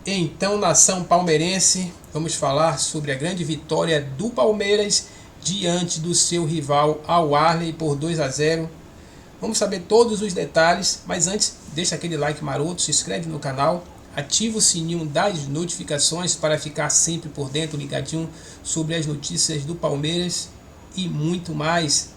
Então, nação palmeirense, vamos falar sobre a grande vitória do Palmeiras diante do seu rival Al Ahly por 2-0. Vamos saber todos os detalhes, mas antes, deixa aquele like maroto, se inscreve no canal, ativa o sininho das notificações para ficar sempre por dentro, ligadinho sobre as notícias do Palmeiras e muito mais.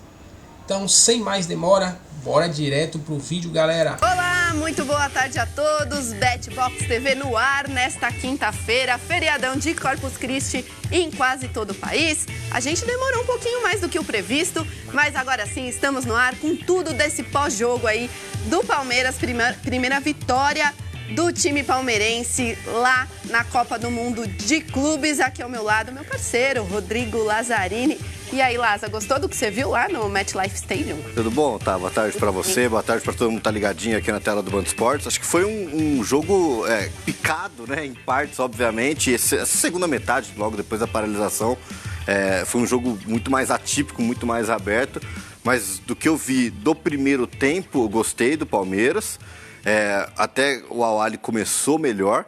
Então, sem mais demora, bora direto pro vídeo, galera. Olá, muito boa tarde a todos. BetBox TV no ar nesta quinta-feira, feriadão de Corpus Christi em quase todo o país. A gente demorou um pouquinho mais do que o previsto, mas agora sim estamos no ar com tudo desse pós-jogo aí do Palmeiras, primeira vitória do time palmeirense lá na Copa do Mundo de Clubes. Aqui ao meu lado, meu parceiro, Rodrigo Lazzarini. E aí, Laza, gostou do que você viu lá no MetLife Stadium? Tudo bom? Tá, boa tarde pra você, boa tarde pra todo mundo que tá ligadinho aqui na tela do Band Esportes. Acho que foi um jogo picado, né, em partes, obviamente. Essa segunda metade, logo depois da paralisação, foi um jogo muito mais atípico, muito mais aberto. Mas do que eu vi do primeiro tempo, eu gostei do Palmeiras. Até o Al Ahly começou melhor,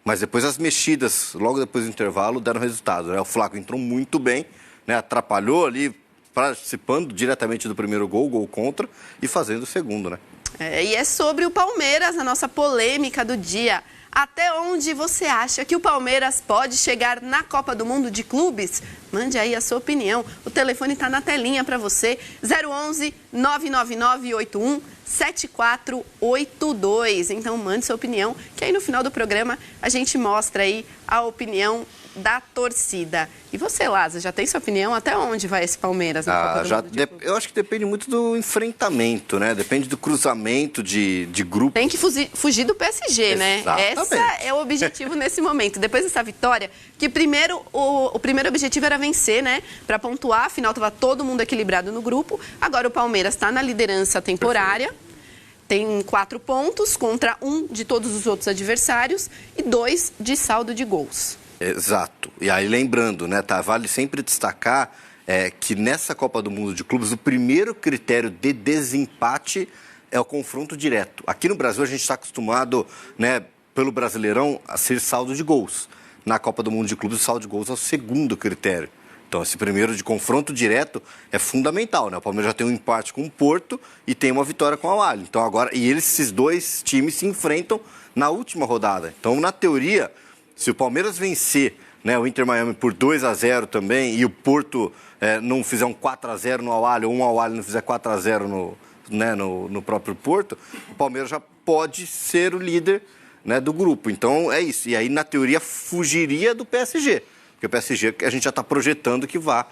mas depois as mexidas, logo depois do intervalo, deram resultado, né? O Flaco entrou muito bem, né? Atrapalhou ali, participando diretamente do primeiro gol contra, e fazendo o segundo, né? E é sobre o Palmeiras, a nossa polêmica do dia. Até onde você acha que o Palmeiras pode chegar na Copa do Mundo de Clubes? Mande aí a sua opinião. O telefone está na telinha para você, 011 999 81 7482. Então mande sua opinião, que aí no final do programa a gente mostra aí a opinião da torcida. E você, Laza, já tem sua opinião? Até onde vai esse Palmeiras na Copa do Mundo? Eu acho que depende muito do enfrentamento, né? Depende do cruzamento de grupo. Tem que fugir do PSG, né? Exatamente. Esse é o objetivo nesse momento. Depois dessa vitória, que primeiro o primeiro objetivo era vencer, né? Para pontuar, afinal estava todo mundo equilibrado no grupo. Agora o Palmeiras está na liderança temporária. Perfeito. Tem 4 pontos contra 1 de todos os outros adversários e 2 de saldo de gols. Exato. E aí lembrando, né, tá, vale sempre destacar que nessa Copa do Mundo de Clubes o primeiro critério de desempate é o confronto direto. Aqui no Brasil a gente está acostumado, né, pelo Brasileirão a ser saldo de gols. Na Copa do Mundo de Clubes o saldo de gols é o segundo critério. Então esse primeiro de confronto direto é fundamental, né? O Palmeiras já tem um empate com o Porto e tem uma vitória com o Al Ahly. Então agora, esses dois times se enfrentam na última rodada. Então na teoria, se o Palmeiras vencer, né, o Inter Miami por 2-0 também e o Porto não fizer um 4-0 no Al Ahly ou um Al Ahly não fizer 4-0 no próprio Porto, o Palmeiras já pode ser o líder, né, do grupo. Então é isso. E aí, na teoria, fugiria do PSG. Porque o PSG a gente já está projetando que vai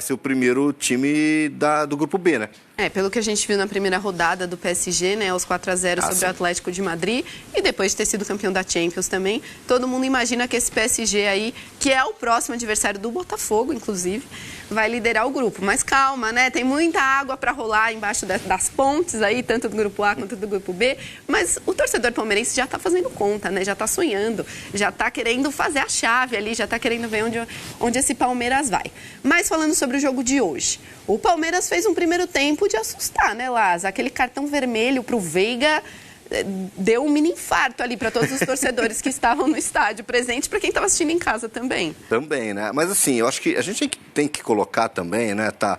ser o primeiro time do Grupo B, né? Pelo que a gente viu na primeira rodada do PSG, né, os 4-0 sobre o Atlético de Madrid, e depois de ter sido campeão da Champions também, todo mundo imagina que esse PSG aí, que é o próximo adversário do Botafogo, inclusive, vai liderar o grupo. Mas calma, né? Tem muita água para rolar embaixo das pontes aí, tanto do Grupo A quanto do Grupo B, mas o torcedor palmeirense já está fazendo conta, né? Já está sonhando, já está querendo fazer a chave ali, já está querendo ver onde esse Palmeiras vai. Mas falando sobre o jogo de hoje, o Palmeiras fez um primeiro tempo de assustar, né, Laza? Aquele cartão vermelho para o Veiga deu um mini infarto ali para todos os torcedores que estavam no estádio presente, para quem estava assistindo em casa também. Também, né? Mas assim, eu acho que a gente tem que colocar também, né, tá?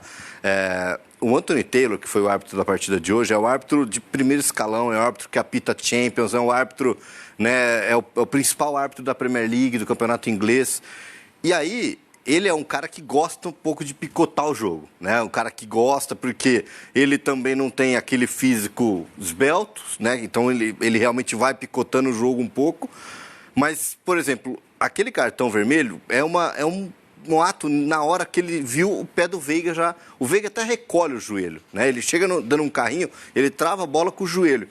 O Anthony Taylor, que foi o árbitro da partida de hoje, é o árbitro de primeiro escalão, é o árbitro que apita Champions, é o árbitro, né, é o principal árbitro da Premier League, do campeonato inglês. E aí, ele é um cara que gosta um pouco de picotar o jogo, né? Um cara que gosta porque ele também não tem aquele físico esbelto, né? Então ele realmente vai picotando o jogo um pouco. Mas, por exemplo, aquele cartão vermelho é um ato na hora que ele viu o pé do Veiga já. O Veiga até recolhe o joelho, né? Ele chega dando um carrinho, ele trava a bola com o joelho.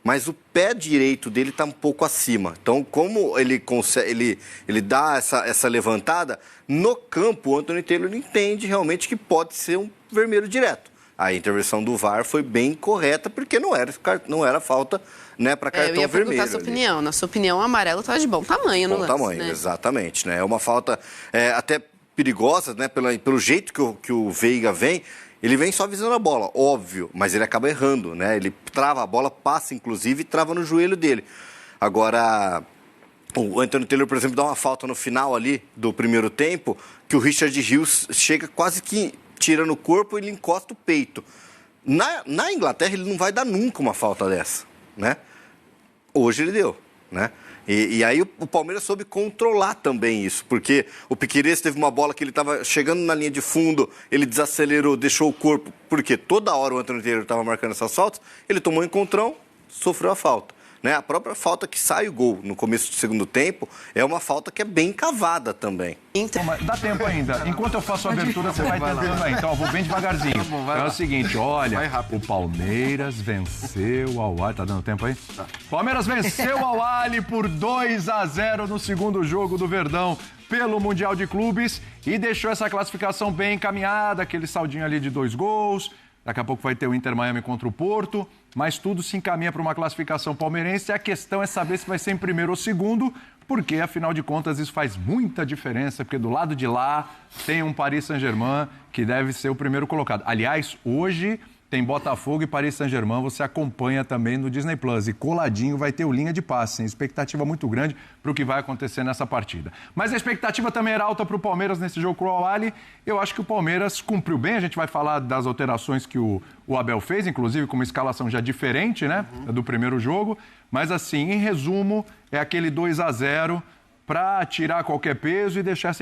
Mas o pé direito dele está um pouco acima. Então, como ele consegue, ele dá essa levantada, no campo, o Anthony Taylor entende realmente que pode ser um vermelho direto. A intervenção do VAR foi bem correta, porque não era falta, né, para cartão vermelho. Eu ia perguntar a sua opinião. Na sua opinião, o amarelo estava de bom tamanho no lance. Bom tamanho, né? Exatamente. Né? É uma falta até perigosa, né, pelo jeito que o Veiga vem. Ele vem só visando a bola, óbvio, mas ele acaba errando, né? Ele trava a bola, passa inclusive e trava no joelho dele. Agora, O Anthony Taylor, por exemplo, dá uma falta no final ali do primeiro tempo, que o Richard Hughes chega quase que tirando o corpo e ele encosta o peito. Na Inglaterra ele não vai dar nunca uma falta dessa, né? Hoje ele deu, né? E aí o Palmeiras soube controlar também isso, porque o Piquerez teve uma bola que ele estava chegando na linha de fundo, ele desacelerou, deixou o corpo, porque toda hora o Anthony Taylor estava marcando essas faltas, ele tomou um encontrão, sofreu a falta. Né? A própria falta que sai o gol no começo do segundo tempo é uma falta que é bem cavada também. Então, mas dá tempo ainda. Enquanto eu faço a abertura, você vai tentando aí. Então, eu vou bem devagarzinho. É o seguinte, olha, o Palmeiras venceu o Al-Ahly. Tá dando tempo aí? Tá. Palmeiras venceu o Al-Ahly por 2-0 no segundo jogo do Verdão pelo Mundial de Clubes e deixou essa classificação bem encaminhada, aquele saldinho ali de 2 gols. Daqui a pouco vai ter o Inter Miami contra o Porto, mas tudo se encaminha para uma classificação palmeirense. A questão é saber se vai ser em primeiro ou segundo, porque, afinal de contas, isso faz muita diferença, porque do lado de lá tem um Paris Saint-Germain que deve ser o primeiro colocado. Aliás, hoje tem Botafogo e Paris Saint-Germain, você acompanha também no Disney Plus. E coladinho vai ter o Linha de Passe, hein? Expectativa muito grande para o que vai acontecer nessa partida. Mas a expectativa também era alta para o Palmeiras nesse jogo com o Al-Ahly. Eu acho que o Palmeiras cumpriu bem. A gente vai falar das alterações que o Abel fez, inclusive com uma escalação já diferente, né, do primeiro jogo. Mas assim, em resumo, é aquele 2-0 para tirar qualquer peso e deixar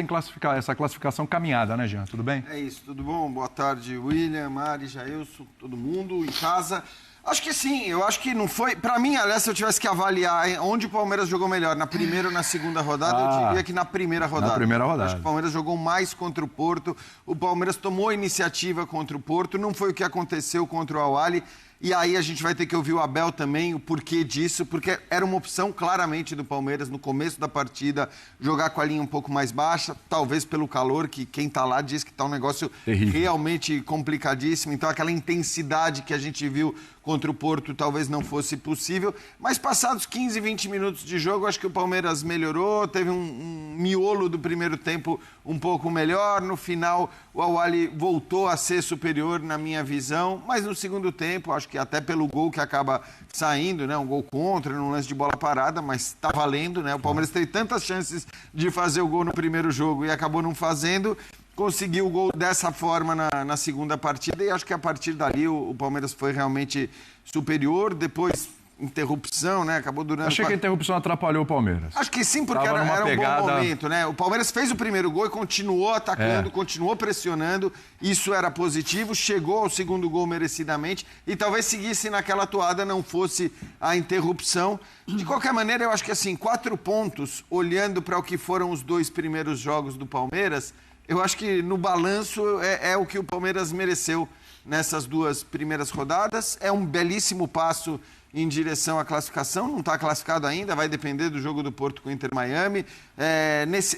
essa classificação caminhada, né, Jean? Tudo bem? É isso, tudo bom? Boa tarde, William, Mari, Jailson, todo mundo em casa. Acho que sim, eu acho que não foi... Para mim, aliás, se eu tivesse que avaliar onde o Palmeiras jogou melhor, na primeira ou na segunda rodada, eu diria que na primeira rodada. Na primeira rodada. Acho que o Palmeiras jogou mais contra o Porto, o Palmeiras tomou a iniciativa contra o Porto, não foi o que aconteceu contra o Al-Ahly. E aí a gente vai ter que ouvir o Abel também, o porquê disso, porque era uma opção claramente do Palmeiras no começo da partida, jogar com a linha um pouco mais baixa, talvez pelo calor, que quem tá lá diz que tá um negócio realmente complicadíssimo, então aquela intensidade que a gente viu contra o Porto talvez não fosse possível, mas passados 15, 20 minutos de jogo, acho que o Palmeiras melhorou, teve um miolo do primeiro tempo um pouco melhor, no final o Al-Ahly voltou a ser superior na minha visão, mas no segundo tempo, acho que até pelo gol que acaba saindo, né, um gol contra, num lance de bola parada, mas tá valendo, né, o Palmeiras teve tantas chances de fazer o gol no primeiro jogo e acabou não fazendo, conseguiu o gol dessa forma na segunda partida e acho que a partir dali o Palmeiras foi realmente superior, depois interrupção, né? Acabou durando... Achei que a interrupção atrapalhou o Palmeiras. Acho que sim, porque era um bom momento, né? O Palmeiras fez o primeiro gol e continuou atacando, continuou pressionando, isso era positivo, chegou ao segundo gol merecidamente e talvez seguisse naquela toada, não fosse a interrupção. De qualquer maneira, eu acho que assim, 4 pontos, olhando para o que foram os 2 primeiros jogos do Palmeiras, eu acho que no balanço é o que o Palmeiras mereceu nessas 2 primeiras rodadas. É um belíssimo passo em direção à classificação, não está classificado ainda, vai depender do jogo do Porto com o Inter Miami.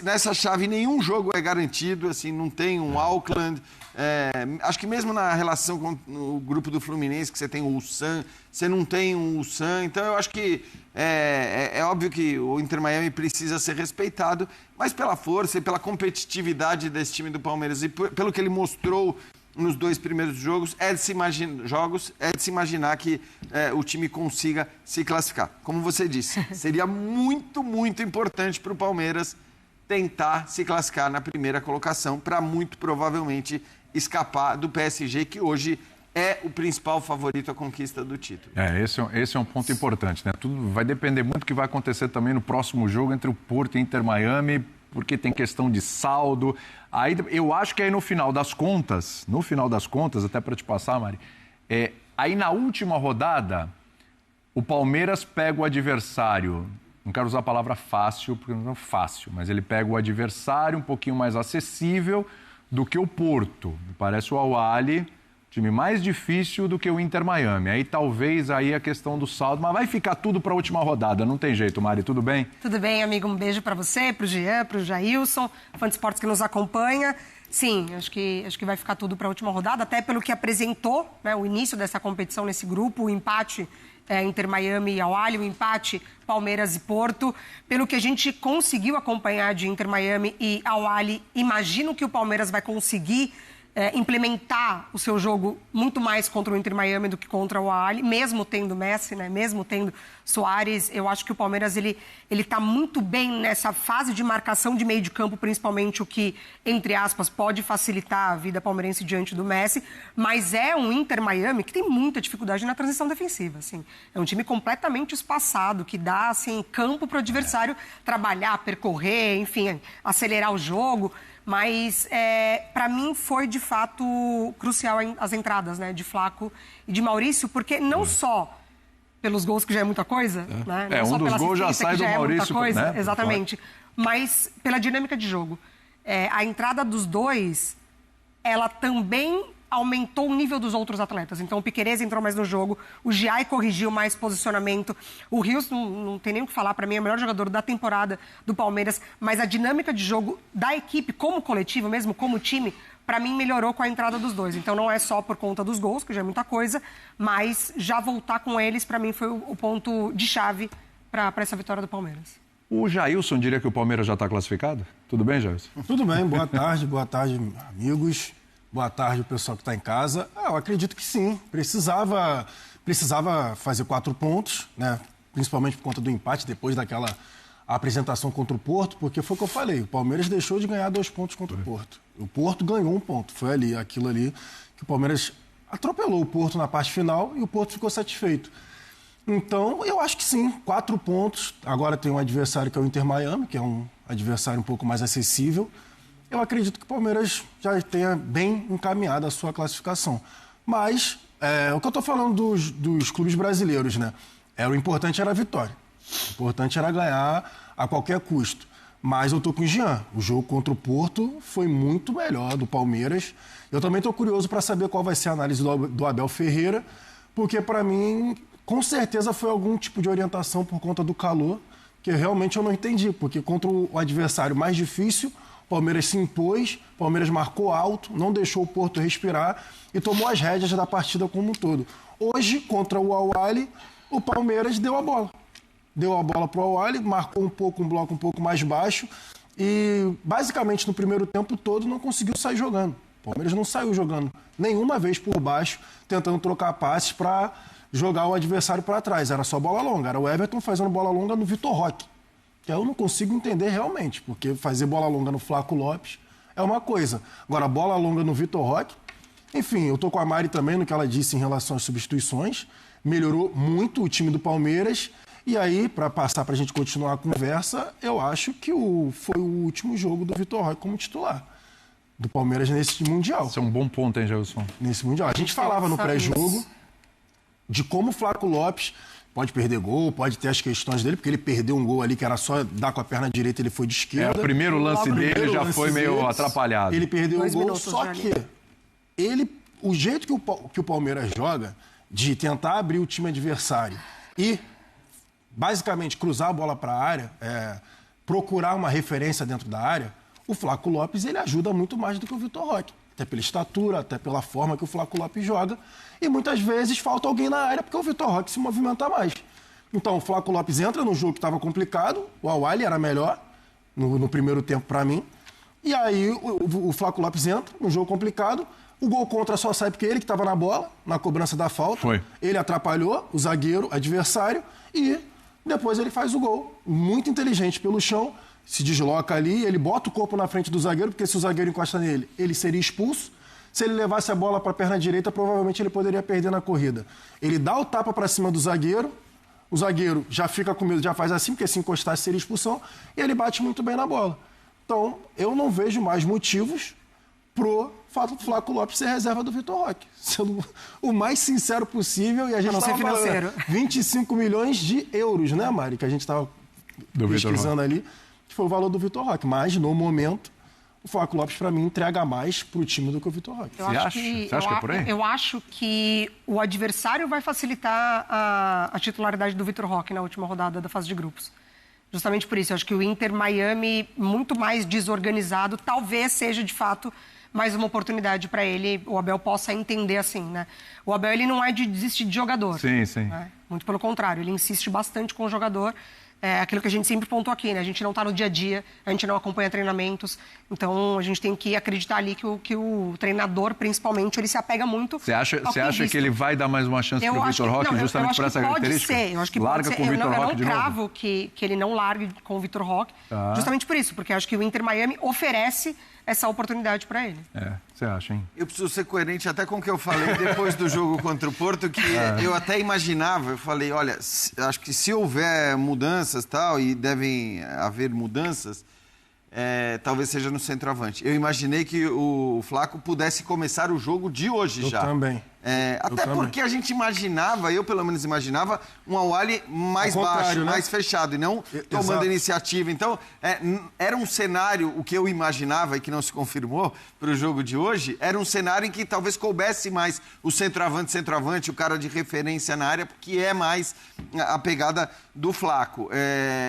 Nessa chave nenhum jogo é garantido, assim, não tem um Auckland. Acho que mesmo na relação com o grupo do Fluminense, que você tem o Ulsan, você não tem um Ulsan, então eu acho que é óbvio que o Inter Miami precisa ser respeitado, mas pela força e pela competitividade desse time do Palmeiras e pelo que ele mostrou nos 2 primeiros jogos, é de se imaginar que o time consiga se classificar. Como você disse, seria muito, muito importante para o Palmeiras tentar se classificar na primeira colocação para muito provavelmente escapar do PSG, que hoje é o principal favorito à conquista do título. Esse é um ponto importante, né? Tudo vai depender muito do que vai acontecer também no próximo jogo entre o Porto e Inter Miami, porque tem questão de saldo. Aí, eu acho que aí no final das contas, até para te passar, Mari, aí na última rodada, o Palmeiras pega o adversário, não quero usar a palavra fácil, porque não é fácil, mas ele pega o adversário um pouquinho mais acessível do que o Porto. Me parece o Al-Ahly time mais difícil do que o Inter Miami. Aí talvez aí a questão do saldo, mas vai ficar tudo para a última rodada. Não tem jeito, Mari. Tudo bem? Tudo bem, amigo. Um beijo para você, para o Jean, para o Jailson, fã de esportes que nos acompanha. Sim, acho que vai ficar tudo para a última rodada, até pelo que apresentou, né, o início dessa competição nesse grupo, o empate Inter Miami e Al-Ahly, o empate Palmeiras e Porto. Pelo que a gente conseguiu acompanhar de Inter Miami e Al-Ahly, imagino que o Palmeiras vai conseguir implementar o seu jogo muito mais contra o Inter Miami do que contra o Al-Ahly, mesmo tendo Messi, né? Mesmo tendo Suárez. Eu acho que o Palmeiras ele está muito bem nessa fase de marcação de meio de campo, principalmente, o que, entre aspas, pode facilitar a vida palmeirense diante do Messi, mas é um Inter Miami que tem muita dificuldade na transição defensiva. Assim. É um time completamente espaçado, que dá assim, campo para o adversário trabalhar, percorrer, enfim, acelerar o jogo. Mas, para mim, foi, de fato, crucial as entradas, né, de Flaco e de Maurício, porque não só pelos gols, que já é muita coisa, né? Não só um dos gols já sai do Maurício, coisa, né? Exatamente. Mas pela dinâmica de jogo. A entrada dos dois, ela também aumentou o nível dos outros atletas. Então, o Piquerez entrou mais no jogo, o Giai corrigiu mais posicionamento, o Rios, não tem nem o que falar, para mim, é o melhor jogador da temporada do Palmeiras, mas a dinâmica de jogo da equipe, como coletivo mesmo, como time, para mim, melhorou com a entrada dos dois. Então, não é só por conta dos gols, que já é muita coisa, mas já voltar com eles, para mim, foi o ponto de chave para essa vitória do Palmeiras. O Jailson diria que o Palmeiras já está classificado? Tudo bem, Jailson? Tudo bem, boa tarde, amigos. Boa tarde, o pessoal que está em casa. Eu acredito que sim. Precisava fazer 4 pontos, né? Principalmente por conta do empate, depois daquela apresentação contra o Porto, porque foi o que eu falei. O Palmeiras deixou de ganhar 2 pontos contra o Porto. O Porto ganhou 1 ponto. Foi aquilo ali que o Palmeiras atropelou o Porto na parte final e o Porto ficou satisfeito. Então, eu acho que sim, 4 pontos. Agora tem um adversário que é o Inter Miami, que é um adversário um pouco mais acessível. Eu acredito que o Palmeiras já tenha bem encaminhado a sua classificação. Mas, o que eu estou falando dos clubes brasileiros, né? O importante era a vitória. O importante era ganhar a qualquer custo. Mas eu estou com o Jean. O jogo contra o Porto foi muito melhor do Palmeiras. Eu também estou curioso para saber qual vai ser a análise do Abel Ferreira, porque, para mim, com certeza foi algum tipo de orientação por conta do calor, que realmente eu não entendi. Porque contra o adversário mais difícil, o Palmeiras se impôs, o Palmeiras marcou alto, não deixou o Porto respirar e tomou as rédeas da partida como um todo. Hoje, contra o Al-Ahly, o Palmeiras deu a bola. Deu a bola para o Al-Ahly, marcou um bloco um pouco mais baixo e, basicamente, no primeiro tempo todo, não conseguiu sair jogando. O Palmeiras não saiu jogando nenhuma vez por baixo, tentando trocar passes para jogar o adversário para trás. Era só bola longa. Era o Everton fazendo bola longa no Vitor Roque. Que eu não consigo entender realmente, porque fazer bola longa no Flaco Lopes é uma coisa. Agora, bola longa no Vitor Roque, enfim, eu tô com a Mari também no que ela disse em relação às substituições, melhorou muito o time do Palmeiras, e aí, para passar para a gente continuar a conversa, eu acho que foi o último jogo do Vitor Roque como titular do Palmeiras nesse Mundial. Isso é um bom ponto, hein, Gelson? Nesse Mundial. A gente falava no pré-jogo de como o Flaco Lopes pode perder gol, pode ter as questões dele, porque ele perdeu um gol ali que era só dar com a perna direita, ele foi de esquerda. O primeiro lance dele já foi meio atrapalhado. Ele perdeu o gol, só que o jeito que o Palmeiras joga, de tentar abrir o time adversário e basicamente cruzar a bola para a área, procurar uma referência dentro da área, o Flaco Lopes ele ajuda muito mais do que o Vitor Roque. Até pela estatura, até pela forma que o Flaco Lopes joga. E muitas vezes falta alguém na área porque o Vitor Roque se movimenta mais. Então o Flaco Lopes entra num jogo que estava complicado, o Al-Ahly era melhor no primeiro tempo para mim. E aí o Flaco Lopes entra num jogo complicado, o gol contra só sai porque ele que estava na bola, na cobrança da falta. Foi. Ele atrapalhou o zagueiro adversário e depois ele faz o gol. Muito inteligente pelo chão, se desloca ali, ele bota o corpo na frente do zagueiro, porque se o zagueiro encosta nele, ele seria expulso. Se ele levasse a bola para a perna direita, provavelmente ele poderia perder na corrida. Ele dá o tapa para cima do zagueiro, o zagueiro já fica com medo, já faz assim, porque se encostasse seria expulsão, e ele bate muito bem na bola. Então, eu não vejo mais motivos pro Flaco Lopes ser reserva do Vitor Roque. Sendo o mais sincero possível, e a gente estava falando 25 milhões de euros, né, Mari? Que a gente estava pesquisando ali, que foi o valor do Vitor Roque. Mas, no momento, o Flaco Lopes, para mim, entrega mais pro time do que o Vitor Roque. Você acha que é por aí? Eu acho que o adversário vai facilitar a titularidade do Vitor Roque na última rodada da fase de grupos. Justamente por isso. Eu acho que o Inter Miami, muito mais desorganizado, talvez seja, de fato, mais uma oportunidade para ele, o Abel possa entender assim, né? O Abel, ele não é de desistir de jogador. Sim, sim. Né? Muito pelo contrário, ele insiste bastante com o jogador. aquilo que a gente sempre pontuou aqui, né? A gente não está no dia a dia, a gente não acompanha treinamentos, então a gente tem que acreditar ali que o treinador, principalmente, ele se apega muito. Você acha que ele vai dar mais uma chance para o Vitor Roque justamente por essa característica? Eu acho que larga com o Vitor Roque de novo? Eu não cravo que ele não largue com o Vitor Roque, justamente por isso, porque eu acho que o Inter Miami oferece essa oportunidade para ele. Você acha, hein? Eu preciso ser coerente até com o que eu falei depois do jogo contra o Porto, que eu até imaginava, eu falei, olha, acho que se houver mudanças tal, e devem haver mudanças, talvez seja no centroavante. Eu imaginei que o Flaco pudesse começar o jogo de hoje já. Eu também. Até porque a gente imaginava, eu pelo menos imaginava, um Awali mais baixo, né? Mais fechado, e não tomando iniciativa. Então, era um cenário, o que eu imaginava e que não se confirmou para o jogo de hoje, era um cenário em que talvez coubesse mais o centroavante, o cara de referência na área, porque é mais a pegada do Flaco.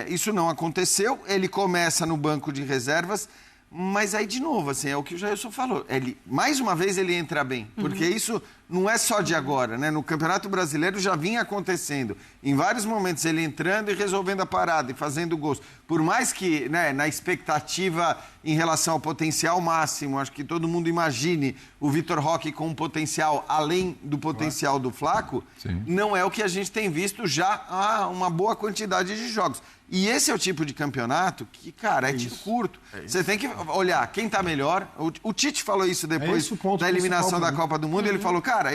Isso não aconteceu, ele começa no banco de reservas, mas aí, de novo, assim, é o que o Jailson falou. Mais uma vez ele entra bem, porque isso não é só de agora, né? No Campeonato Brasileiro já vinha acontecendo. Em vários momentos ele entrando e resolvendo a parada e fazendo gols. Por mais que, né, na expectativa em relação ao potencial máximo, acho que todo mundo imagine o Vitor Roque com um potencial além do potencial do Flaco, não é o que a gente tem visto já há uma boa quantidade de jogos. E esse é o tipo de campeonato que, cara, é tiro curto. Você tem que olhar quem está melhor. O Tite falou isso depois da eliminação da Copa do Mundo. Ele falou, cara,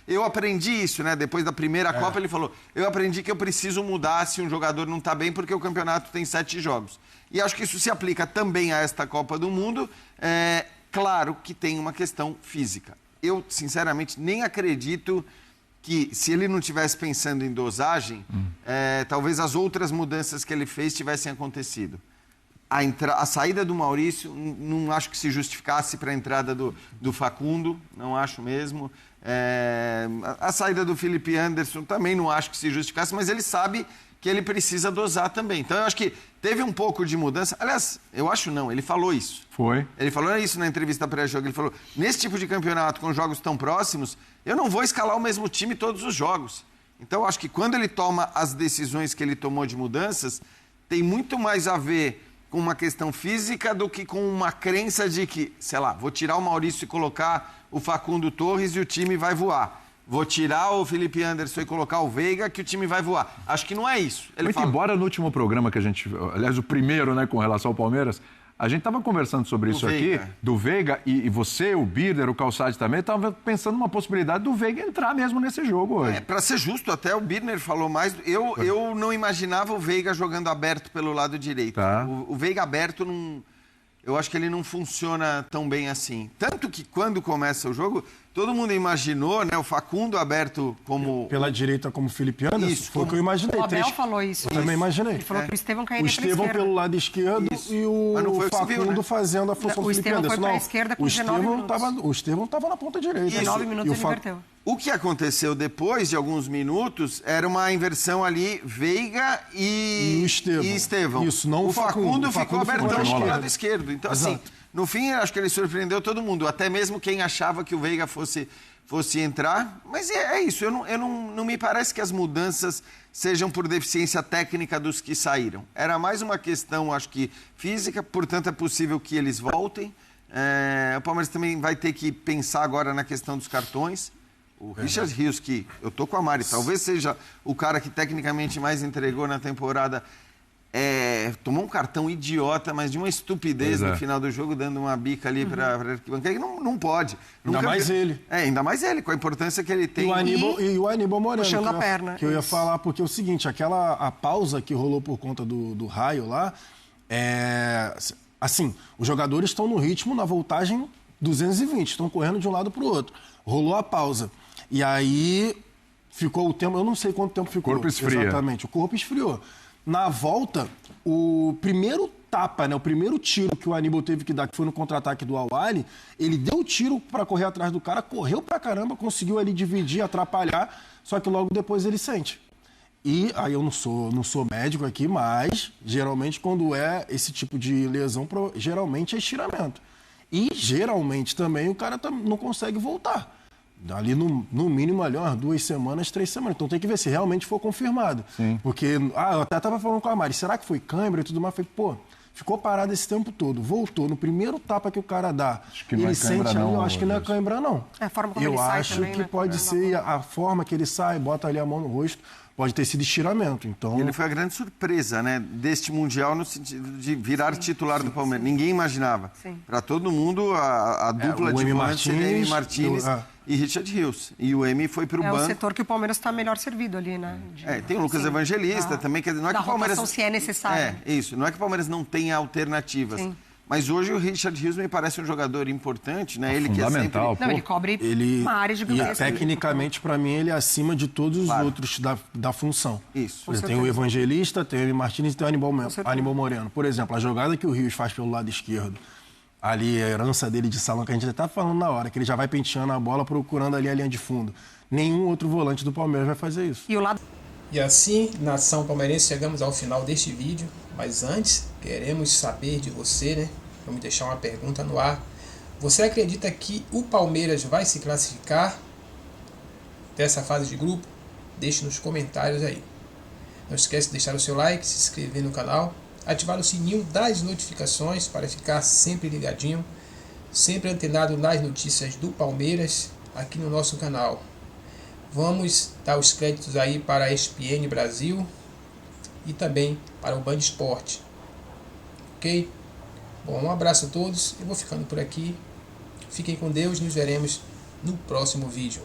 eu aprendi isso, né? Depois da primeira Copa, ele falou, eu aprendi que eu preciso mudar se um jogador não está bem, porque o campeonato tem 7 jogos. E acho que isso se aplica também a esta Copa do Mundo. Claro que tem uma questão física. Eu, sinceramente, nem acredito que, se ele não estivesse pensando em dosagem, talvez as outras mudanças que ele fez tivessem acontecido. A saída do Maurício, não acho que se justificasse para a entrada do Facundo, não acho mesmo. A saída do Felipe Anderson também não acho que se justificasse, mas ele sabe que ele precisa dosar também. Então, eu acho que teve um pouco de mudança. Aliás, eu acho não, ele falou isso. Foi. Ele falou isso na entrevista pré-jogo. Ele falou, nesse tipo de campeonato, com jogos tão próximos, eu não vou escalar o mesmo time todos os jogos. Então, eu acho que quando ele toma as decisões que ele tomou de mudanças, tem muito mais a ver com uma questão física do que com uma crença de que, sei lá, vou tirar o Maurício e colocar o Facundo Torres e o time vai voar. Vou tirar o Felipe Anderson e colocar o Veiga que o time vai voar. Acho que não é isso. Muito embora no último programa que a gente... Aliás, o primeiro, né, com relação ao Palmeiras, a gente estava conversando sobre isso aqui, do Veiga, e você, o Birner, o Calçade também, estavam pensando numa possibilidade do Veiga entrar mesmo nesse jogo hoje. Para ser justo, até o Birner falou mais... Eu não imaginava o Veiga jogando aberto pelo lado direito. O Veiga aberto não... Eu acho que ele não funciona tão bem assim. Tanto que quando começa o jogo, todo mundo imaginou, né, o Facundo aberto como... Pela direita como Felipe Anderson, isso, foi o que eu imaginei. O Abel falou isso. Eu também imaginei. Ele falou que o Estevão cairia pela esquerda. O Estevão pelo lado esquerdo e o Facundo, né, fazendo a função do Felipe Anderson. Foi para a esquerda com 19 minutos. O Estevão estava na ponta direita. 19 minutos ele inverteu. O que aconteceu depois de alguns minutos era uma inversão ali, Veiga e Estevão. Isso, não o Facundo ficou abertão do lado esquerdo. Então, exato, assim, no fim, acho que ele surpreendeu todo mundo, até mesmo quem achava que o Veiga fosse entrar. Mas é isso, não me parece que as mudanças sejam por deficiência técnica dos que saíram. Era mais uma questão, acho que, física, portanto é possível que eles voltem. O Palmeiras também vai ter que pensar agora na questão dos cartões. O Richard Rios, que eu tô com a Mari, talvez seja o cara que tecnicamente mais entregou na temporada, tomou um cartão idiota, mas de uma estupidez no final do jogo, dando uma bica ali para arquibancada, que não pode. Ainda mais ele. Ainda mais ele, com a importância que ele tem. E o Aníbal Moreno. Puxando a perna. Que eu ia falar, porque é o seguinte, a pausa que rolou por conta do raio lá, assim, os jogadores estão no ritmo, na voltagem 220, estão correndo de um lado para o outro. Rolou a pausa. E aí ficou o tempo, eu não sei quanto tempo ficou. O corpo esfria. Exatamente, o corpo esfriou. Na volta, o primeiro tapa, né, o primeiro tiro que o Aníbal teve que dar, que foi no contra-ataque do Al-Ahly, ele deu o tiro para correr atrás do cara, correu pra caramba, conseguiu ali dividir, atrapalhar, só que logo depois ele sente. E aí eu não sou médico aqui, mas geralmente quando é esse tipo de lesão, geralmente é estiramento. E geralmente também o cara não consegue voltar. Ali no mínimo ali umas 2 semanas, 3 semanas. Então tem que ver se realmente for confirmado. Sim. Porque, eu até estava falando com a Mari, será que foi cãibra e tudo mais? Eu falei, pô, ficou parado esse tempo todo, voltou. No primeiro tapa que o cara dá, ele sente ali, eu acho que não é cãibra, não. É a forma como ele sai também, que pode ser a forma que ele sai, bota ali a mão no rosto, pode ter sido estiramento. Então... Ele foi a grande surpresa, né, deste Mundial no sentido de virar titular do Palmeiras. Ninguém imaginava. Para todo mundo, a dupla de volantes seria Emi Martínez e Richard Rios. E o Emi foi para o banco. É o setor que o Palmeiras está melhor servido ali, né? Tem o Lucas Evangelista também. Quer dizer, não é que o Palmeiras... se é necessário. Isso. Não é que o Palmeiras não tenha alternativas. Sim. Mas hoje o Richard Rios me parece um jogador importante, né? Ele fundamental. Que é sempre... ele cobre uma área de E tecnicamente, para mim, ele é acima de todos os outros da função. Isso. Tem o Evangelista, tem o Emi Martínez e tem o Aníbal Moreno. Por exemplo, a jogada que o Rios faz pelo lado esquerdo, ali a herança dele de salão, que a gente já está falando na hora, que ele já vai penteando a bola, procurando ali a linha de fundo. Nenhum outro volante do Palmeiras vai fazer isso. E assim, nação palmeirense, chegamos ao final deste vídeo. Mas antes, queremos saber de você, né? Vamos deixar uma pergunta no ar. Você acredita que o Palmeiras vai se classificar dessa fase de grupo? Deixe nos comentários aí. Não esquece de deixar o seu like, se inscrever no canal, ativar o sininho das notificações para ficar sempre ligadinho, sempre antenado nas notícias do Palmeiras aqui no nosso canal. Vamos dar os créditos aí para a ESPN Brasil e também para o Band Esporte. Ok? Bom, um abraço a todos. Eu vou ficando por aqui. Fiquem com Deus. Nos veremos no próximo vídeo.